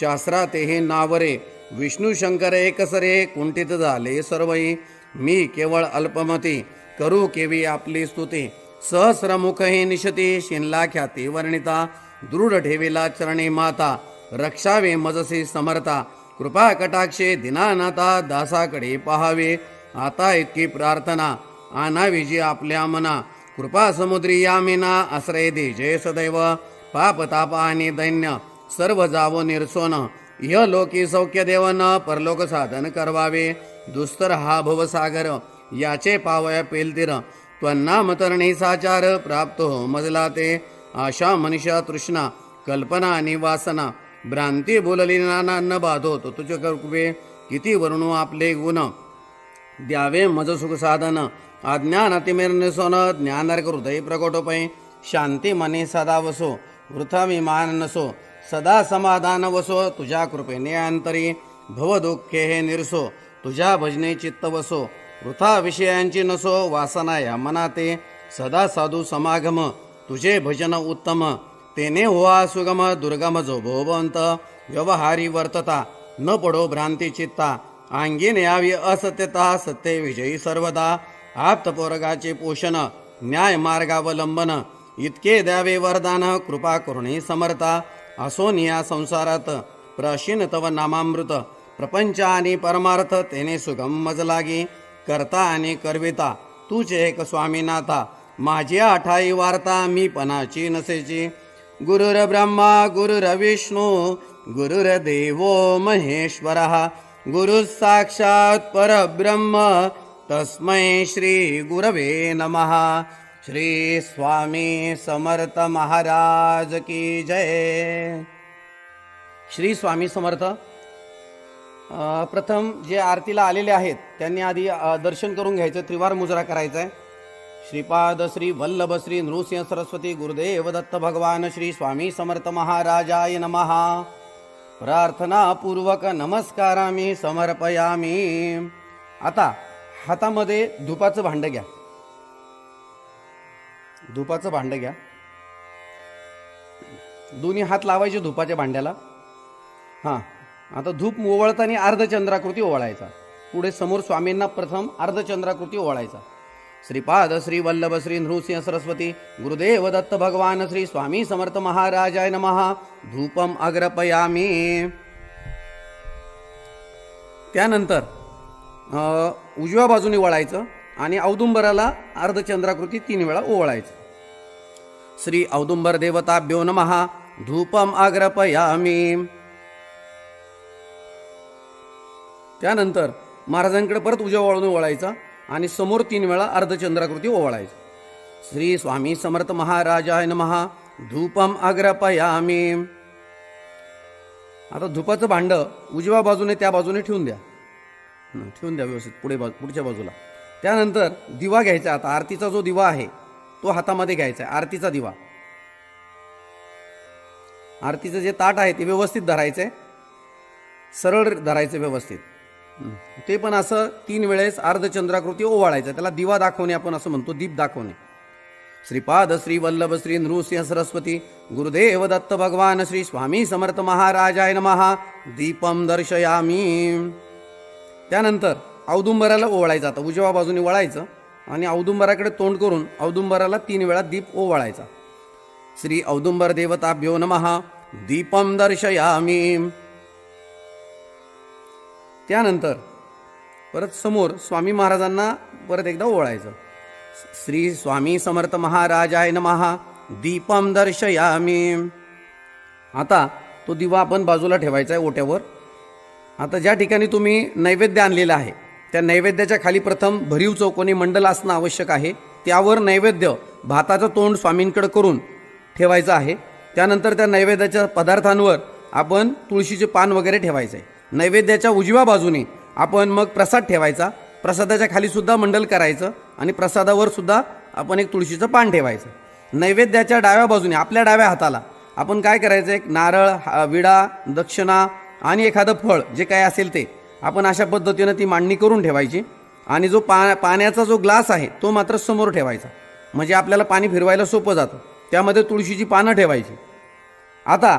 शास्त्रातेही नावरे विष्णू शंकर एकसरे कुंठित झाले सर्वई मी केवळ अल्पमती करू केवी आपली स्तुती सहस्रमुखही निशती शिनला ख्याती वर्णिता दृढ ठेविला चरणी माता रक्षावे मजसी समर्था कृपा कटाक्षे दिनानाथा दासाकडे पहावे आता इतकी प्रार्थना आणावी जी आपल्या मना कृपा समुद्री यामिना आश्रय दे जय सदैव पाप ताप आणि दैन्य सर्व जावो निर्सोन इह लोकी सौख्य देवन परलोक साधन करवावे दुस्तर हा भवसागर याचे पावया पेलतीर त्वन्नाम तरणी साचार प्राप्त हो मजला ते आशा मनुष्या तृष्णा कल्पना आणि वासना भ्रांती बोलली नाना न बाधो तो तुझे कृपे किती वर्णू आपले गुण द्यावे मज सुख साधन अज्ञान अतिमेर निसोन ज्ञानार्क हृदय प्रकटोपै शांती मने सदा वसो वृथा विमान नसो सदा समाधान वसो तुझ्या कृपेने अंतरी भव दुःखे हे निरसो तुझ्या भजने चित्त वसो वृथा विषयांची नसो वासना या मनाते सदा साधू समागम तुझे भजन उत्तम तेने होवा सुगम दुर्गम जो भोवंत व्यवहारी वर्तता न पडो भ्रांती चित्ता अंगीन यावी असत्यता सत्य विजयी सर्वदा आप्तपोरगाचे पोषण न्याय मार्गावलंबन इतके द्यावे वरदान कृपा करुणी समर्था असोनिया संसारात प्राशीन तव नामामृत प्रपंच आणि परमार्थ तेने सुगम मज लागी करता आणि करविता तूच एक स्वामीनाथा माझी आठाई वार्ता मी पणाची नसेची गुरुर ब्रह्मा गुरुर विष्णू गुरुर देवो महेश्वरः गुरु साक्षात परब्रह्म तस्मै श्री गुरवे नमः श्री स्वामी समर्थ महाराज की जय. श्री स्वामी समर्थ. प्रथम जे आरतीला आलेले आहेत त्यांनी आधी दर्शन करून घ्यायचं, त्रिवार मुजरा करायचा आहे. श्रीपाद श्री वल्लभ श्री नृसिंह सरस्वती गुरुदेव दत्त भगवान श्री स्वामी समर्थ महाराजाय नमः. प्रार्थना पूर्वक नमस्कारामी समर्पयामी. आता हातामध्ये धुपाचं भांड घ्या. धुपाचं भांड घ्या. दोन्ही हात लावायचे धुपाच्या भांड्याला. हां, आता धूप ओवाळताना अर्धचंद्राकृती ओवाळायचा. पुढे समोर स्वामींना प्रथम अर्धचंद्राकृती ओवाळायचा. श्रीपाद श्री वल्लभ श्री नृसिंह सरस्वती गुरुदेव दत्त भगवान श्री स्वामी समर्थ महाराजाय नमः. धूपम अग्रपयामी. त्यानंतर उजव्या बाजूने वळायचं आणि औदुंबराला अर्धचंद्राकृती 3 वेळा ओवाळायचं. श्री औदुंबर देवताभ्यो नमः. धूपम अग्रपयामी. त्यानंतर महाराजांकडे परत उजव्या बाजूने वळायचा आणि समोर 3 वेळा अर्धचंद्राकृती ओवाळायचं. श्री स्वामी समर्थ महाराजाय नमः. धूपम अग्रपयामी. आता धुपाचं भांड उजव्या बाजूने त्या बाजूने ठेवून द्या. व्यवस्थित पुढच्या बाजूला. त्यानंतर दिवा घ्यायचा. आता आरतीचा जो दिवा आहे तो हातामध्ये घ्यायचा आहे. आरतीचा दिवा. आरतीचं जे ताट आहे ते व्यवस्थित धरायचं आहे, सरळ धरायचं व्यवस्थित. ते पण असं 3 वेळेस अर्धचंद्राकृती ओवाळायचं. त्याला दिवा दाखवणे आपण असं म्हणतो, दीप दाखवणे. श्रीपाद श्री वल्लभ श्री नृसिंह सरस्वती गुरुदेव दत्त भगवान श्री स्वामी समर्थ महाराजाय नमः. दीपम दर्शयामी. त्यानंतर औदुंबराला ओवाळायचं. आता उजव्या बाजूने वळायचं आणि औदुंबराकडे तोंड करून औदुंबराला 3 वेळा दीप ओवाळायचा. श्री औदुंबर देवताभ्यो नमः. दीपम दर्शयामी. त्यानंतर परत समोर स्वामी महाराजांना परत एकदा ओवाळायचं. श्री स्वामी समर्थ महाराजाय नमः. दीपम दर्शयामी. आता तो दिवा आपण बाजूला ठेवायचा आहे ओट्यावर. आता ज्या ठिकाणी तुम्ही नैवेद्य आणलेला आहे त्या नैवेद्याच्या खाली प्रथम भरीव चौकोनी मंडल असणं आवश्यक आहे. त्यावर नैवेद्य भाताचं तोंड स्वामींकडे करून ठेवायचं आहे. त्यानंतर त्या नैवेद्याच्या पदार्थांवर आपण तुळशीचे पान वगैरे ठेवायचं आहे. नैवेद्याच्या उजव्या बाजूने आपण मग प्रसाद ठेवायचा. प्रसादाच्या खाली सुद्धा मंडल करायचं आणि प्रसादावर सुद्धा आपण एक तुळशीचं पान ठेवायचं. नैवेद्याच्या डाव्या बाजूने आपल्या डाव्या हाताला आपण काय करायचं, एक नारळ, विडा, दक्षिणा आणि एखादं फळ जे काय असेल ते आपण अशा पद्धतीनं ती मांडणी करून ठेवायची. आणि जो पाण्याचा जो ग्लास आहे तो मात्र समोर ठेवायचा, म्हणजे आपल्याला पाणी फिरवायला सोपं जातं. त्यामध्ये तुळशीची पानं ठेवायची. आता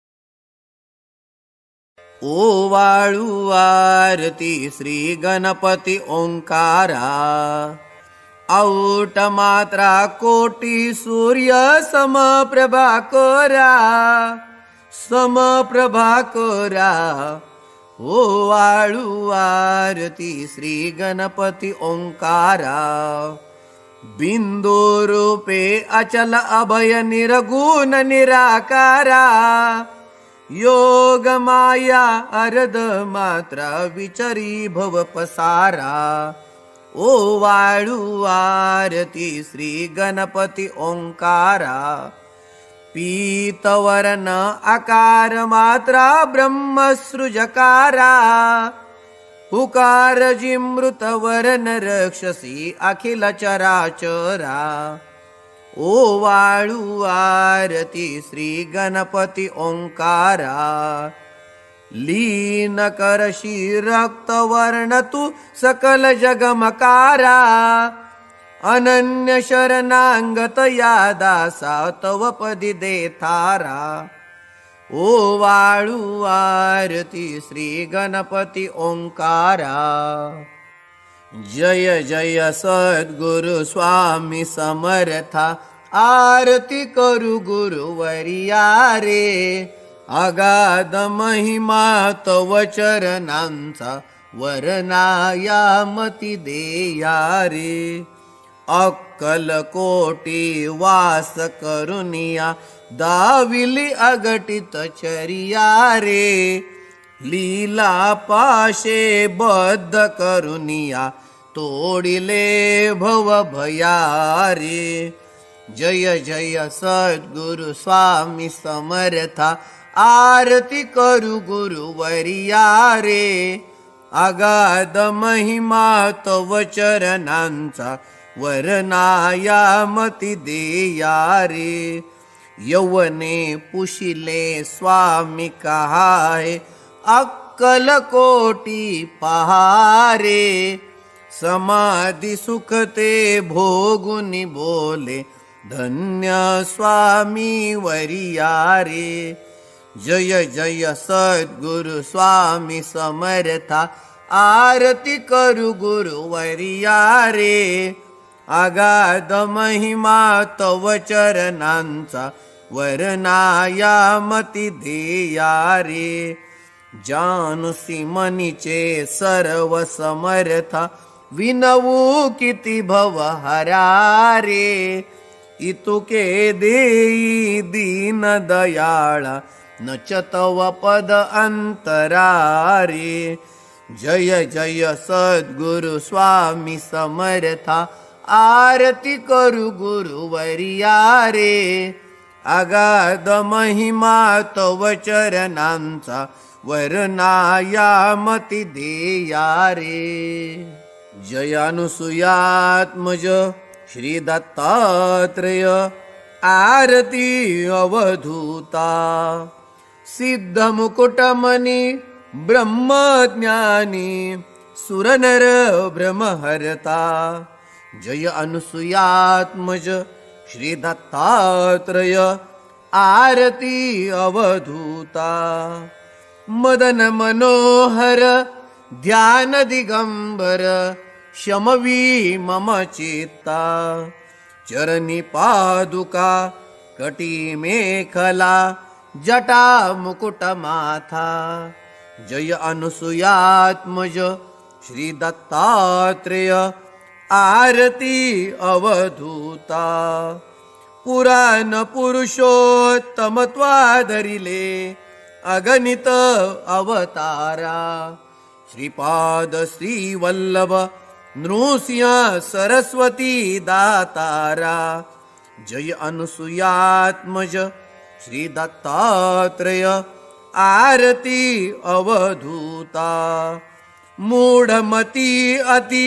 ओवाळू आरती श्री गणपती ओंकारा औट मात्रा कोटी सूर्य समप्रभाकरा समप्रभाकरा ओवाळू आरती श्री गणपती ओंकारा बिंदू रूपे अचल अभय निर्गुण निराकारा योग माया अर्ध मात्रा विचरी भव पसारा ओवाळू आरती श्री गणपती ओंकारा पीतवर्ण आकार मात्रा ब्रह्मसृजकारा हुकार जिमृत वर्ण रक्षसी अखिल चराचरा ओवाळू आरती श्री गणपती ओंकारा लीन करशी रक्तवर्ण तू सकल जगमकारा अनन्य शरणांगत या दासा तव पदी देतारा ओवाळू आरती श्री गणपती ओंकारा जय जय सद्गुरु स्वामी समर्था आरती करू गुरुवर्या रे अगाध महिमा तव चरणांचा वर्णाया मती देया रे अक्कल कोटी वास करुनिया दाविली अगटित चरिया रे लीला पाशे बद्ध करुनिया तोडिले भव भया रे जय जय सद्गुरु स्वामी समर्था आरती करू गुरुवर्या रे अगाध महिमा तव चरणांचा वर्णाया मती देया रे यौवने पुशिले स्वामी कहाय अक्कल कोटी पहारे समाधि सुखते भोगुनी बोले धन्य स्वामी वरिया रे जय जय सद्गुरु स्वामी समर्था आरती करू गुरुवर्या रे अगाध महिमा तव चरणांचा वर्णाया मती देया रे जानुसी मनीचे सर्व समर्था विनवू किती भव हरा रे इतुके देई दीन दयाळा नच तव पद अंतरा रे जय जय सद्गुरु स्वामी समर्था आरती करू गुरुवर्या रे अगाध महिमा तव चरणांचा वर्णाया मती देया रे जय अनुसूयात्मज श्री दत्तात्रेय आरती अवधूता सिद्ध मुकुटमणी ब्रह्मज्ञानी सुरनर ब्रह्महरता जय अनुसूयात्मज श्री दत्तात्रेय आरती अवधूता मदन मनोहर ध्यान दिगंबर शमवी मम चित्ता चरणी पादुका कटी मेखला जटा मुकुट माथा जय अनुसूयात्मज श्री दत्तात्रेय आरती अवधूता पुराण पुरुषोत्तमत्वाधरिले अगणित अवतारा श्रीपाद श्रीवल्लभ नृसिंह सरस्वती दातारा जय अनुसूयात्मज श्री दत्तात्रेय आरती अवधूता मूढमती अति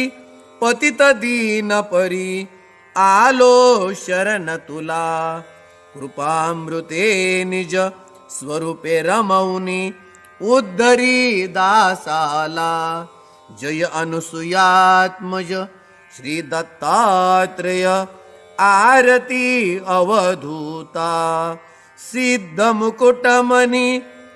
पतित दीन परी आलो शरण तुला कृपामृते निज स्वरूपे रमौनी उद्धरी दासाला जय अनुसूयात्मज श्री दत्तात्रेय आरती अवधूता सिद्ध मुकुटमणी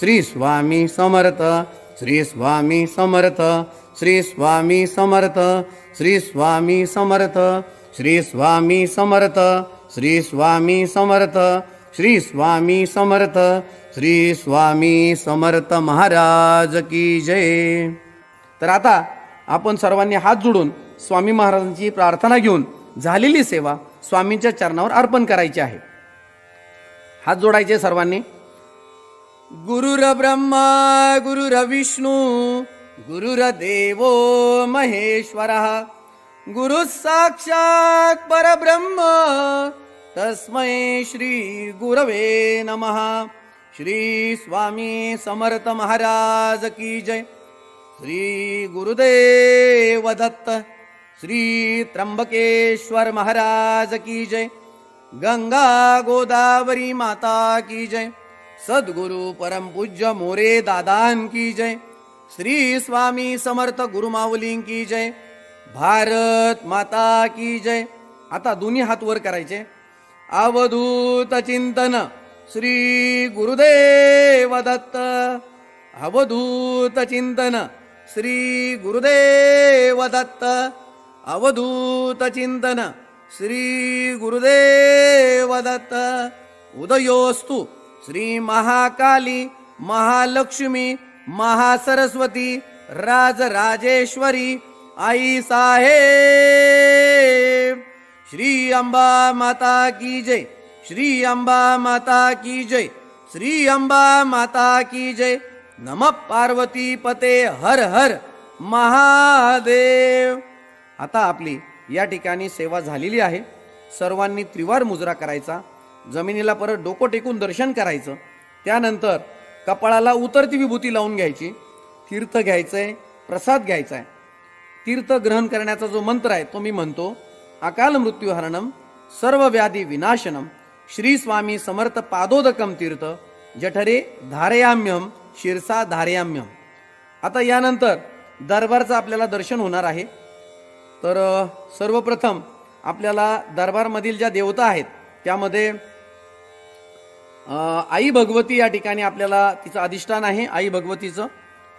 श्री स्वामी समर्थ, श्री स्वामी समर्थ, श्री स्वामी समर्थ, श्री स्वामी समर्थ, श्री स्वामी समर्थ, श्री स्वामी समर्थ, श्री स्वामी समर्थ, श्री स्वामी समर्थ महाराज की जय. तर आता आपण सर्वांनी हात जोडून स्वामी महाराजांची प्रार्थना घेऊन झालेली सेवा स्वामींच्या चरणावर अर्पण करायची आहे. हात जोडायचे सर्वांनी. गुरुर ब्रह्मा गुरुर विष्णू गुरुर्देवो महेश्वरः गुरु साक्षात् परब्रह्म तस्मै श्री गुरवे नमः. श्री स्वामी समर्थ महाराज की जय. श्री गुरुदेव दत्त. श्री त्र्यंबकेश्वर महाराज की जय. गंगा गोदावरी माता की जय. सद्गुरु परम पूज्य मोरे दादान की जय. श्री स्वामी समर्थ गुरुमाऊली की जय. भारत माता की जय. आता दोन्ही हात वर करायचे. अवधूत चिंतन श्री गुरुदेव दत्त. अवधूत चिंतन श्री गुरुदेव दत्त. अवधूत चिंतन श्री गुरुदेव दत्त. उदयोस्तु श्री महाकाली महालक्ष्मी महासरस्वती राजराजेश्वरी आई साहेब. श्री अंबा माता की जय. श्री अंबा माता की जय. श्री अंबा माता की जय. नमः पार्वती पते हर हर महादेव. आता आपली या ठिकाणी सेवा झालेली आहे. सर्वांनी त्रिवार मुजरा करायचा. जमिनीला परत डोकं टेकून दर्शन करायचं. त्यानंतर कपाळाला उतरती विभूती लावून घ्यायची. तीर्थ घ्यायचंय, प्रसाद घ्यायचाय. तीर्थ ग्रहण करण्याचा जो मंत्र आहे तो मी म्हणतो. अकाल मृत्युहरणम सर्व व्याधी विनाशनम श्री स्वामी समर्थ पादोदकम तीर्थ जठरे धारयाम्यम शिरसा धारयाम्यम. आता यानंतर दरबारचं आपल्याला दर्शन होणार आहे. तर सर्वप्रथम आपल्याला दरबारमधील ज्या देवता आहेत त्यामध्ये आई भगवती या ठिकाणी आपल्याला तिचं अधिष्ठान आहे. आई भगवतीचं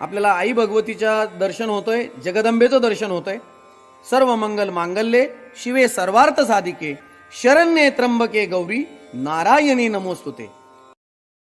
आपल्याला आई भगवतीच्या दर्शन होतंय. जगदंबेचं दर्शन होतंय. सर्व मंगल मांगल्ये शिवे सर्वार्थ साधिके शरण्ये त्र्यंबके गौरी नारायणी नमोस्तुते.